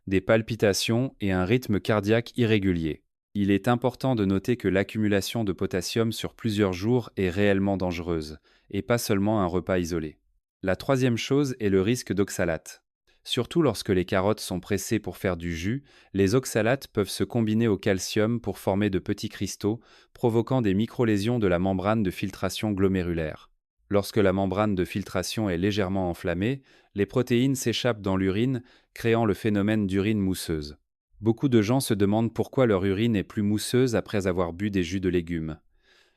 des palpitations et un rythme cardiaque irrégulier. Il est important de noter que l'accumulation de potassium sur plusieurs jours est réellement dangereuse, et pas seulement un repas isolé. La troisième chose est le risque d'oxalate. Surtout lorsque les carottes sont pressées pour faire du jus, les oxalates peuvent se combiner au calcium pour former de petits cristaux, provoquant des microlésions de la membrane de filtration glomérulaire. Lorsque la membrane de filtration est légèrement enflammée, les protéines s'échappent dans l'urine, créant le phénomène d'urine mousseuse. Beaucoup de gens se demandent pourquoi leur urine est plus mousseuse après avoir bu des jus de légumes.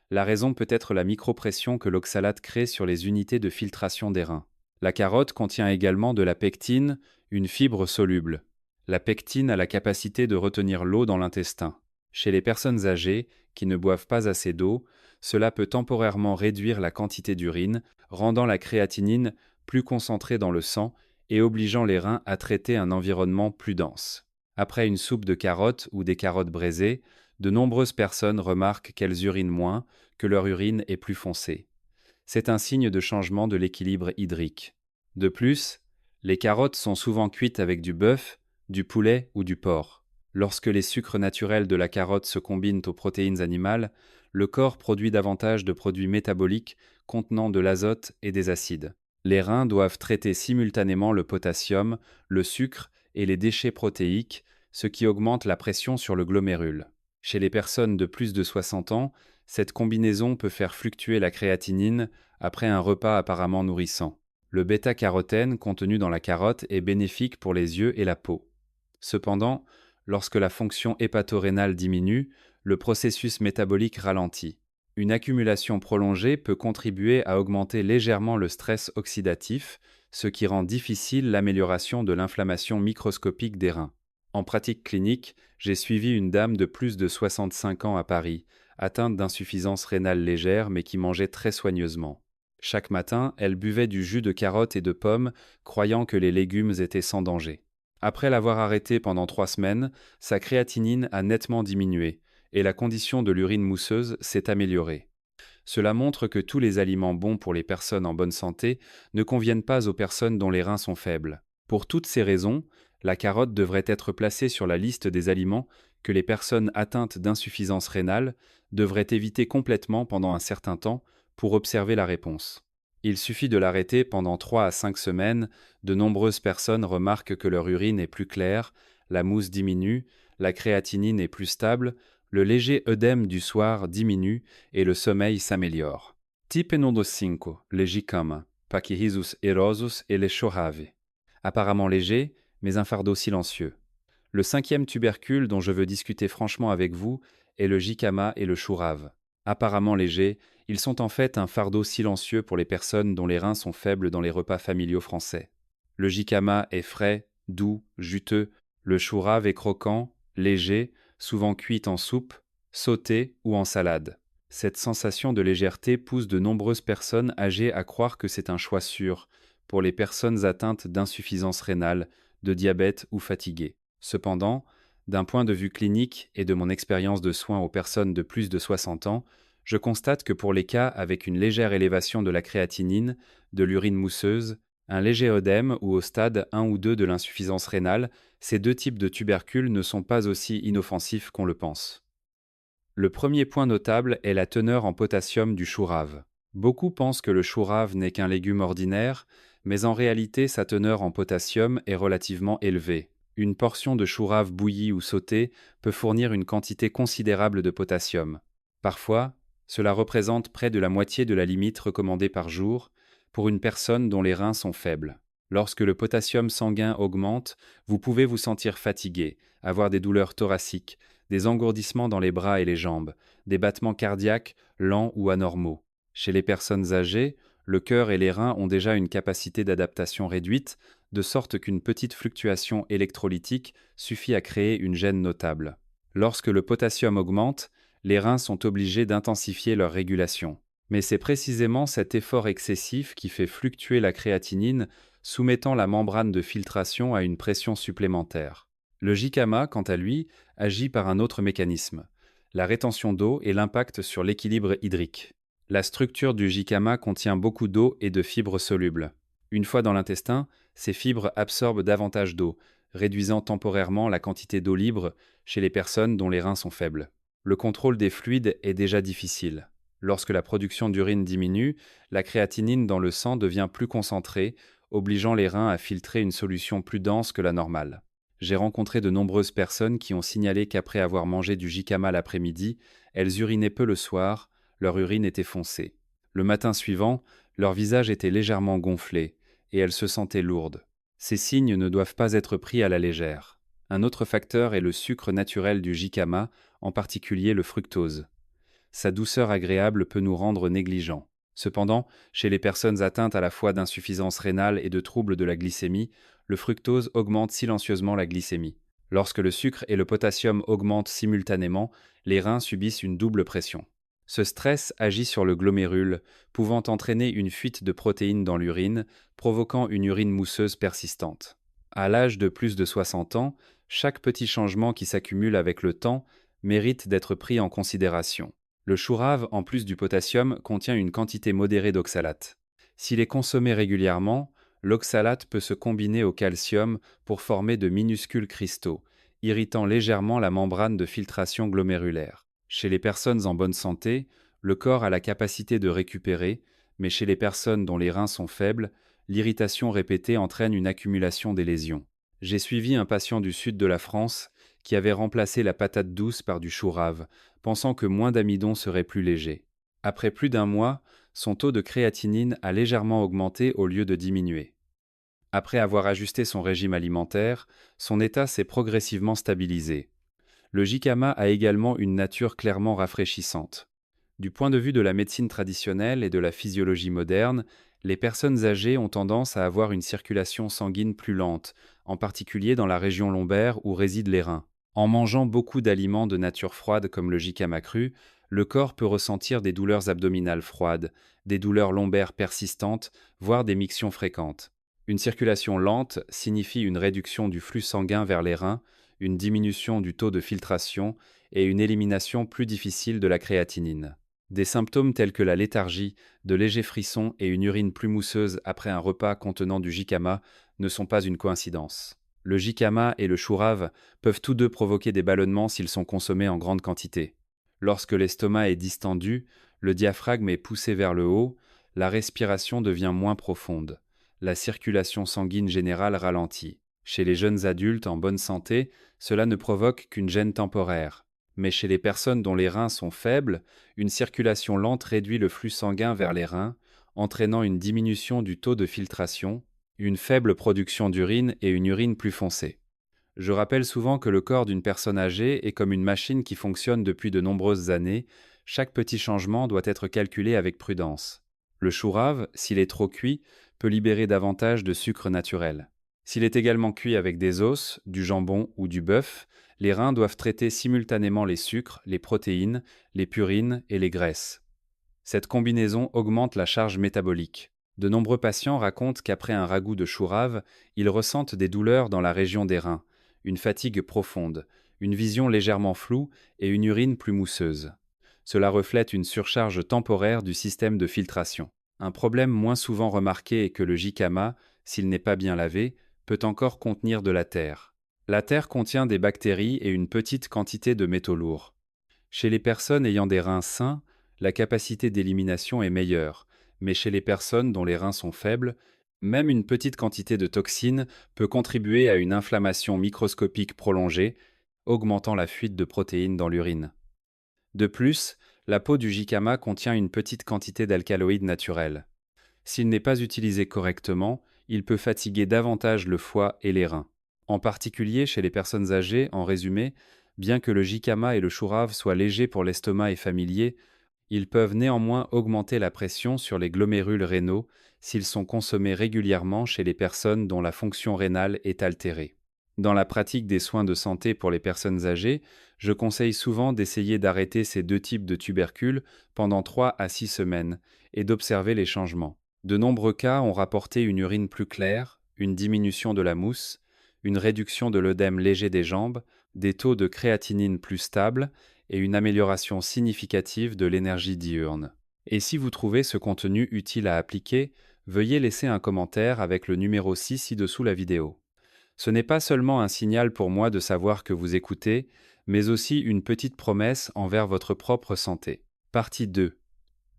La raison peut être la micropression que l'oxalate crée sur les unités de filtration des reins. La carotte contient également de la pectine, une fibre soluble. La pectine a la capacité de retenir l'eau dans l'intestin. Chez les personnes âgées, qui ne boivent pas assez d'eau, cela peut temporairement réduire la quantité d'urine, rendant la créatinine plus concentrée dans le sang et obligeant les reins à traiter un environnement plus dense. Après une soupe de carottes ou des carottes braisées, de nombreuses personnes remarquent qu'elles urinent moins, que leur urine est plus foncée. C'est un signe de changement de l'équilibre hydrique. De plus, les carottes sont souvent cuites avec du bœuf, du poulet ou du porc. Lorsque les sucres naturels de la carotte se combinent aux protéines animales, le corps produit davantage de produits métaboliques contenant de l'azote et des acides. Les reins doivent traiter simultanément le potassium, le sucre et les déchets protéiques, ce qui augmente la pression sur le glomérule. Chez les personnes de plus de 60 ans, cette combinaison peut faire fluctuer la créatinine après un repas apparemment nourrissant. Le bêta-carotène contenu dans la carotte est bénéfique pour les yeux et la peau. Cependant, lorsque la fonction hépatorénale diminue, le processus métabolique ralentit. Une accumulation prolongée peut contribuer à augmenter légèrement le stress oxydatif, ce qui rend difficile l'amélioration de l'inflammation microscopique des reins. En pratique clinique, j'ai suivi une dame de plus de 65 ans à Paris, atteinte d'insuffisance rénale légère mais qui mangeait très soigneusement. Chaque matin, elle buvait du jus de carottes et de pommes, croyant que les légumes étaient sans danger. Après l'avoir arrêtée pendant 3 semaines, sa créatinine a nettement diminué, et la condition de l'urine mousseuse s'est améliorée. Cela montre que tous les aliments bons pour les personnes en bonne santé ne conviennent pas aux personnes dont les reins sont faibles. Pour toutes ces raisons, la carotte devrait être placée sur la liste des aliments que les personnes atteintes d'insuffisance rénale devraient éviter complètement pendant un certain temps pour observer la réponse. Il suffit de l'arrêter pendant 3 à 5 semaines, de nombreuses personnes remarquent que leur urine est plus claire, la mousse diminue, la créatinine est plus stable, le léger œdème du soir diminue et le sommeil s'améliore. Type número 5, le jicama, pachyrisus erosus et les chorave. Apparemment léger, mais un fardeau silencieux. Le 5e tubercule dont je veux discuter franchement avec vous est le jicama et le chourave. Apparemment légers, ils sont en fait un fardeau silencieux pour les personnes dont les reins sont faibles dans les repas familiaux français. Le jicama est frais, doux, juteux, le chourave est croquant, léger, souvent cuit en soupe, sauté ou en salade. Cette sensation de légèreté pousse de nombreuses personnes âgées à croire que c'est un choix sûr pour les personnes atteintes d'insuffisance rénale, de diabète ou fatiguées. Cependant, d'un point de vue clinique et de mon expérience de soins aux personnes de plus de 60 ans, je constate que pour les cas avec une légère élévation de la créatinine, de l'urine mousseuse, un léger œdème ou au stade 1 ou 2 de l'insuffisance rénale, ces deux types de tubercules ne sont pas aussi inoffensifs qu'on le pense. Le premier point notable est la teneur en potassium du chou-rave. Beaucoup pensent que le chou-rave n'est qu'un légume ordinaire, mais en réalité sa teneur en potassium est relativement élevée. Une portion de chou-rave bouilli ou sauté peut fournir une quantité considérable de potassium. Parfois, cela représente près de la moitié de la limite recommandée par jour pour une personne dont les reins sont faibles. Lorsque le potassium sanguin augmente, vous pouvez vous sentir fatigué, avoir des douleurs thoraciques, des engourdissements dans les bras et les jambes, des battements cardiaques lents ou anormaux. Chez les personnes âgées, le cœur et les reins ont déjà une capacité d'adaptation réduite, de sorte qu'une petite fluctuation électrolytique suffit à créer une gêne notable. Lorsque le potassium augmente, les reins sont obligés d'intensifier leur régulation. Mais c'est précisément cet effort excessif qui fait fluctuer la créatinine, soumettant la membrane de filtration à une pression supplémentaire. Le jicama, quant à lui, agit par un autre mécanisme, la rétention d'eau et l'impact sur l'équilibre hydrique. La structure du jicama contient beaucoup d'eau et de fibres solubles. Une fois dans l'intestin, ces fibres absorbent davantage d'eau, réduisant temporairement la quantité d'eau libre chez les personnes dont les reins sont faibles. Le contrôle des fluides est déjà difficile. Lorsque la production d'urine diminue, la créatinine dans le sang devient plus concentrée, obligeant les reins à filtrer une solution plus dense que la normale. J'ai rencontré de nombreuses personnes qui ont signalé qu'après avoir mangé du jicama l'après-midi, elles urinaient peu le soir, leur urine était foncée. Le matin suivant, leur visage était légèrement gonflé, et elles se sentaient lourdes. Ces signes ne doivent pas être pris à la légère. Un autre facteur est le sucre naturel du jicama, en particulier le fructose. Sa douceur agréable peut nous rendre négligents. Cependant, chez les personnes atteintes à la fois d'insuffisance rénale et de troubles de la glycémie, le fructose augmente silencieusement la glycémie. Lorsque le sucre et le potassium augmentent simultanément, les reins subissent une double pression. Ce stress agit sur le glomérule, pouvant entraîner une fuite de protéines dans l'urine, provoquant une urine mousseuse persistante. À l'âge de plus de 60 ans, chaque petit changement qui s'accumule avec le temps mérite d'être pris en considération. Le chou-rave, en plus du potassium, contient une quantité modérée d'oxalate. S'il est consommé régulièrement, l'oxalate peut se combiner au calcium pour former de minuscules cristaux, irritant légèrement la membrane de filtration glomérulaire. Chez les personnes en bonne santé, le corps a la capacité de récupérer, mais chez les personnes dont les reins sont faibles, l'irritation répétée entraîne une accumulation des lésions. J'ai suivi un patient du sud de la France qui avait remplacé la patate douce par du chou rave, pensant que moins d'amidon serait plus léger. Après plus d'un mois, son taux de créatinine a légèrement augmenté au lieu de diminuer. Après avoir ajusté son régime alimentaire, son état s'est progressivement stabilisé. Le jicama a également une nature clairement rafraîchissante. Du point de vue de la médecine traditionnelle et de la physiologie moderne, les personnes âgées ont tendance à avoir une circulation sanguine plus lente, en particulier dans la région lombaire où résident les reins. En mangeant beaucoup d'aliments de nature froide comme le jicama cru, le corps peut ressentir des douleurs abdominales froides, des douleurs lombaires persistantes, voire des mictions fréquentes. Une circulation lente signifie une réduction du flux sanguin vers les reins, une diminution du taux de filtration et une élimination plus difficile de la créatinine. Des symptômes tels que la léthargie, de légers frissons et une urine plus mousseuse après un repas contenant du jicama ne sont pas une coïncidence. Le jicama et le chou rave peuvent tous deux provoquer des ballonnements s'ils sont consommés en grande quantité. Lorsque l'estomac est distendu, le diaphragme est poussé vers le haut, la respiration devient moins profonde. La circulation sanguine générale ralentit. Chez les jeunes adultes en bonne santé, cela ne provoque qu'une gêne temporaire. Mais chez les personnes dont les reins sont faibles, une circulation lente réduit le flux sanguin vers les reins, entraînant une diminution du taux de filtration, une faible production d'urine et une urine plus foncée. Je rappelle souvent que le corps d'une personne âgée est comme une machine qui fonctionne depuis de nombreuses années. Chaque petit changement doit être calculé avec prudence. Le chou rave, s'il est trop cuit, peut libérer davantage de sucre naturel. S'il est également cuit avec des os, du jambon ou du bœuf, les reins doivent traiter simultanément les sucres, les protéines, les purines et les graisses. Cette combinaison augmente la charge métabolique. De nombreux patients racontent qu'après un ragoût de chou rave, ils ressentent des douleurs dans la région des reins, une fatigue profonde, une vision légèrement floue et une urine plus mousseuse. Cela reflète une surcharge temporaire du système de filtration. Un problème moins souvent remarqué est que le jicama, s'il n'est pas bien lavé, peut encore contenir de la terre. La terre contient des bactéries et une petite quantité de métaux lourds. Chez les personnes ayant des reins sains, la capacité d'élimination est meilleure, mais chez les personnes dont les reins sont faibles, même une petite quantité de toxines peut contribuer à une inflammation microscopique prolongée, augmentant la fuite de protéines dans l'urine. De plus, la peau du jicama contient une petite quantité d'alcaloïdes naturels. S'il n'est pas utilisé correctement, il peut fatiguer davantage le foie et les reins. En particulier chez les personnes âgées, en résumé, bien que le jicama et le chou rave soient légers pour l'estomac et familiers, ils peuvent néanmoins augmenter la pression sur les glomérules rénaux s'ils sont consommés régulièrement chez les personnes dont la fonction rénale est altérée. Dans la pratique des soins de santé pour les personnes âgées, je conseille souvent d'essayer d'arrêter ces deux types de tubercules pendant 3 à 6 semaines et d'observer les changements. De nombreux cas ont rapporté une urine plus claire, une diminution de la mousse, une réduction de l'œdème léger des jambes, des taux de créatinine plus stables et une amélioration significative de l'énergie diurne. Et si vous trouvez ce contenu utile à appliquer, veuillez laisser un commentaire avec le numéro 6 ci-dessous la vidéo. Ce n'est pas seulement un signal pour moi de savoir que vous écoutez, mais aussi une petite promesse envers votre propre santé. Partie 2.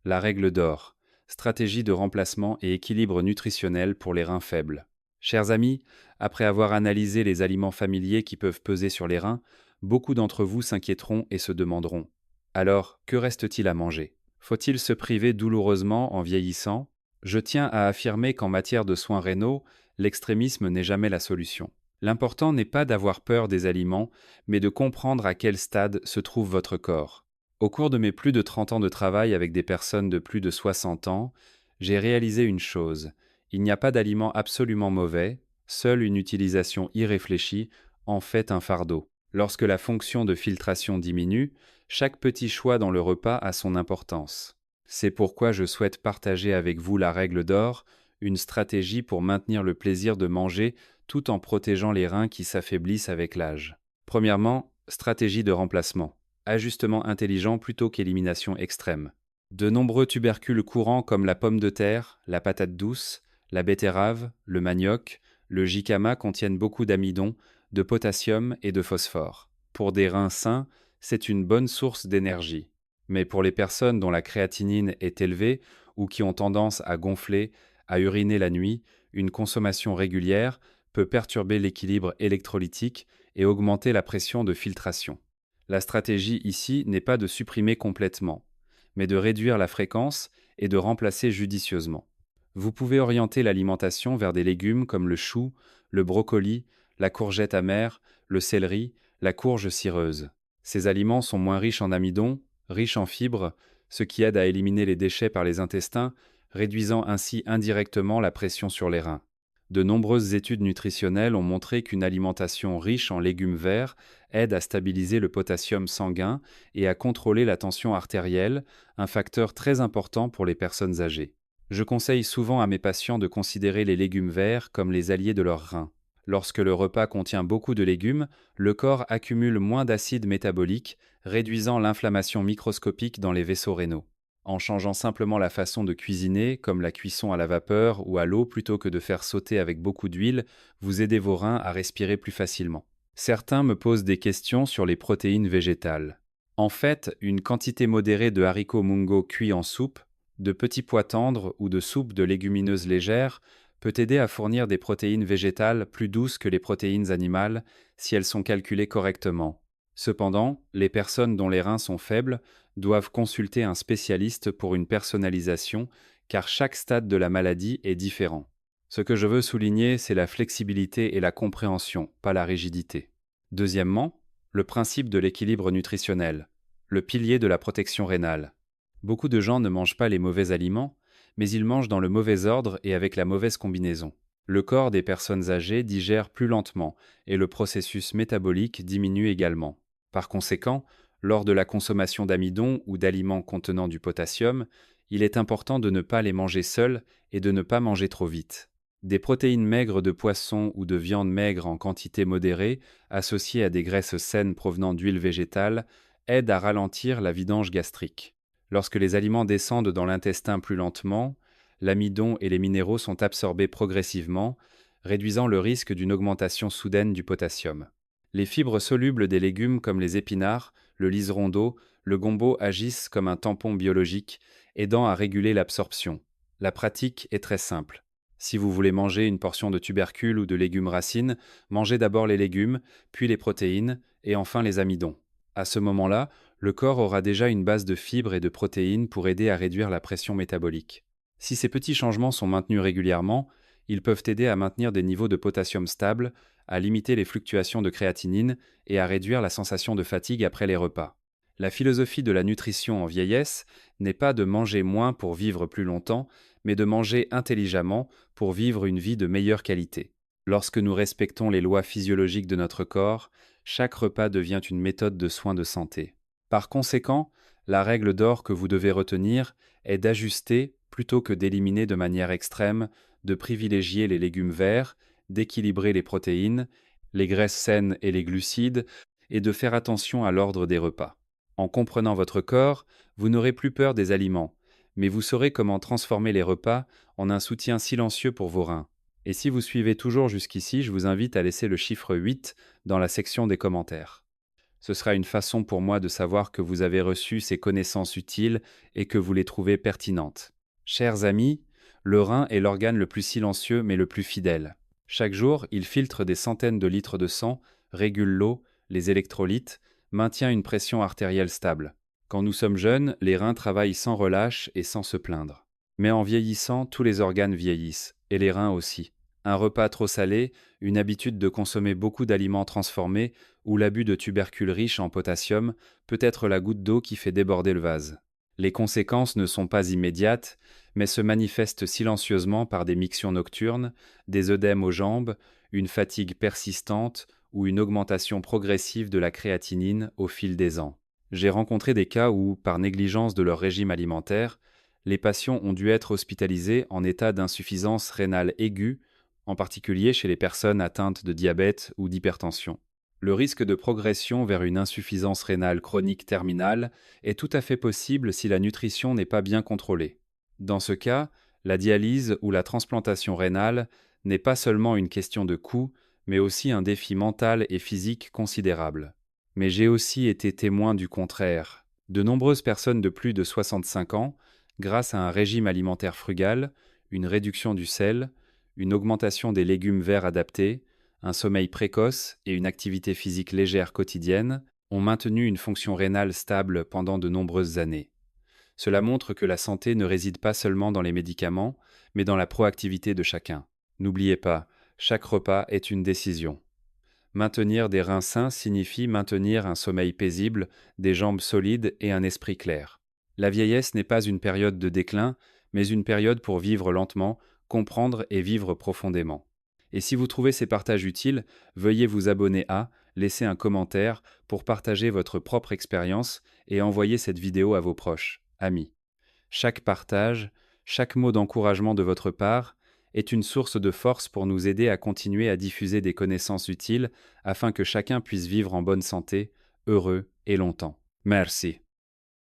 La règle d'or. Stratégie de remplacement et équilibre nutritionnel pour les reins faibles. Chers amis, après avoir analysé les aliments familiers qui peuvent peser sur les reins, beaucoup d'entre vous s'inquiéteront et se demanderont: alors, que reste-t-il à manger? Faut-il se priver douloureusement en vieillissant? Je tiens à affirmer qu'en matière de soins rénaux, l'extrémisme n'est jamais la solution. L'important n'est pas d'avoir peur des aliments, mais de comprendre à quel stade se trouve votre corps. Au cours de mes plus de 30 ans de travail avec des personnes de plus de 60 ans, j'ai réalisé une chose: il n'y a pas d'aliments absolument mauvais, seule une utilisation irréfléchie en fait un fardeau. Lorsque la fonction de filtration diminue, chaque petit choix dans le repas a son importance. C'est pourquoi je souhaite partager avec vous la règle d'or, une stratégie pour maintenir le plaisir de manger tout en protégeant les reins qui s'affaiblissent avec l'âge. Premièrement, stratégie de remplacement. Ajustement intelligent plutôt qu'élimination extrême. De nombreux tubercules courants comme la pomme de terre, la patate douce, la betterave, le manioc, le jicama contiennent beaucoup d'amidon, de potassium et de phosphore. Pour des reins sains, c'est une bonne source d'énergie. Mais pour les personnes dont la créatinine est élevée ou qui ont tendance à gonfler, à uriner la nuit, une consommation régulière peut perturber l'équilibre électrolytique et augmenter la pression de filtration. La stratégie ici n'est pas de supprimer complètement, mais de réduire la fréquence et de remplacer judicieusement. Vous pouvez orienter l'alimentation vers des légumes comme le chou, le brocoli, la courgette amère, le céleri, la courge cireuse. Ces aliments sont moins riches en amidon, riches en fibres, ce qui aide à éliminer les déchets par les intestins, réduisant ainsi indirectement la pression sur les reins. De nombreuses études nutritionnelles ont montré qu'une alimentation riche en légumes verts aide à stabiliser le potassium sanguin et à contrôler la tension artérielle, un facteur très important pour les personnes âgées. Je conseille souvent à mes patients de considérer les légumes verts comme les alliés de leurs reins. Lorsque le repas contient beaucoup de légumes, le corps accumule moins d'acide métabolique, réduisant l'inflammation microscopique dans les vaisseaux rénaux. En changeant simplement la façon de cuisiner, comme la cuisson à la vapeur ou à l'eau plutôt que de faire sauter avec beaucoup d'huile, vous aidez vos reins à respirer plus facilement. Certains me posent des questions sur les protéines végétales. En fait, une quantité modérée de haricots mungo cuits en soupe, de petits pois tendres ou de soupe de légumineuses légères peut aider à fournir des protéines végétales plus douces que les protéines animales si elles sont calculées correctement. Cependant, les personnes dont les reins sont faibles doivent consulter un spécialiste pour une personnalisation car chaque stade de la maladie est différent. Ce que je veux souligner, c'est la flexibilité et la compréhension, pas la rigidité. Deuxièmement, le principe de l'équilibre nutritionnel, le pilier de la protection rénale. Beaucoup de gens ne mangent pas les mauvais aliments, mais ils mangent dans le mauvais ordre et avec la mauvaise combinaison. Le corps des personnes âgées digère plus lentement et le processus métabolique diminue également. Par conséquent, lors de la consommation d'amidon ou d'aliments contenant du potassium, il est important de ne pas les manger seuls et de ne pas manger trop vite. Des protéines maigres de poisson ou de viande maigre en quantité modérée, associées à des graisses saines provenant d'huile végétale, aident à ralentir la vidange gastrique. Lorsque les aliments descendent dans l'intestin plus lentement, l'amidon et les minéraux sont absorbés progressivement, réduisant le risque d'une augmentation soudaine du potassium. Les fibres solubles des légumes comme les épinards, le liseron d'eau, le gombo agissent comme un tampon biologique, aidant à réguler l'absorption. La pratique est très simple. Si vous voulez manger une portion de tubercules ou de légumes racines, mangez d'abord les légumes, puis les protéines, et enfin les amidons. À ce moment-là, le corps aura déjà une base de fibres et de protéines pour aider à réduire la pression métabolique. Si ces petits changements sont maintenus régulièrement, ils peuvent aider à maintenir des niveaux de potassium stables, à limiter les fluctuations de créatinine et à réduire la sensation de fatigue après les repas. La philosophie de la nutrition en vieillesse n'est pas de manger moins pour vivre plus longtemps, mais de manger intelligemment pour vivre une vie de meilleure qualité. Lorsque nous respectons les lois physiologiques de notre corps, chaque repas devient une méthode de soins de santé. Par conséquent, la règle d'or que vous devez retenir est d'ajuster plutôt que d'éliminer de manière extrême, de privilégier les légumes verts, d'équilibrer les protéines, les graisses saines et les glucides, et de faire attention à l'ordre des repas. En comprenant votre corps, vous n'aurez plus peur des aliments, mais vous saurez comment transformer les repas en un soutien silencieux pour vos reins. Et si vous suivez toujours jusqu'ici, je vous invite à laisser le chiffre 8 dans la section des commentaires. Ce sera une façon pour moi de savoir que vous avez reçu ces connaissances utiles et que vous les trouvez pertinentes. Chers amis, le rein est l'organe le plus silencieux mais le plus fidèle. Chaque jour, il filtre des centaines de litres de sang, régule l'eau, les électrolytes, maintient une pression artérielle stable. Quand nous sommes jeunes, les reins travaillent sans relâche et sans se plaindre. Mais en vieillissant, tous les organes vieillissent, et les reins aussi. Un repas trop salé, une habitude de consommer beaucoup d'aliments transformés ou l'abus de tubercules riches en potassium peut être la goutte d'eau qui fait déborder le vase. Les conséquences ne sont pas immédiates, mais se manifestent silencieusement par des mictions nocturnes, des œdèmes aux jambes, une fatigue persistante ou une augmentation progressive de la créatinine au fil des ans. J'ai rencontré des cas où, par négligence de leur régime alimentaire, les patients ont dû être hospitalisés en état d'insuffisance rénale aiguë, en particulier chez les personnes atteintes de diabète ou d'hypertension. Le risque de progression vers une insuffisance rénale chronique terminale est tout à fait possible si la nutrition n'est pas bien contrôlée. Dans ce cas, la dialyse ou la transplantation rénale n'est pas seulement une question de coût, mais aussi un défi mental et physique considérable. Mais j'ai aussi été témoin du contraire. De nombreuses personnes de plus de 65 ans, grâce à un régime alimentaire frugal, une réduction du sel, une augmentation des légumes verts adaptés, Un sommeil précoce et une activité physique légère quotidienne ont maintenu une fonction rénale stable pendant de nombreuses années. Cela montre que la santé ne réside pas seulement dans les médicaments, mais dans la proactivité de chacun. N'oubliez pas, chaque repas est une décision. Maintenir des reins sains signifie maintenir un sommeil paisible, des jambes solides et un esprit clair. La vieillesse n'est pas une période de déclin, mais une période pour vivre lentement, comprendre et vivre profondément. Et si vous trouvez ces partages utiles, veuillez vous abonner à, laisser un commentaire pour partager votre propre expérience et envoyer cette vidéo à vos proches, amis. Chaque partage, chaque mot d'encouragement de votre part est une source de force pour nous aider à continuer à diffuser des connaissances utiles afin que chacun puisse vivre en bonne santé, heureux et longtemps. Merci.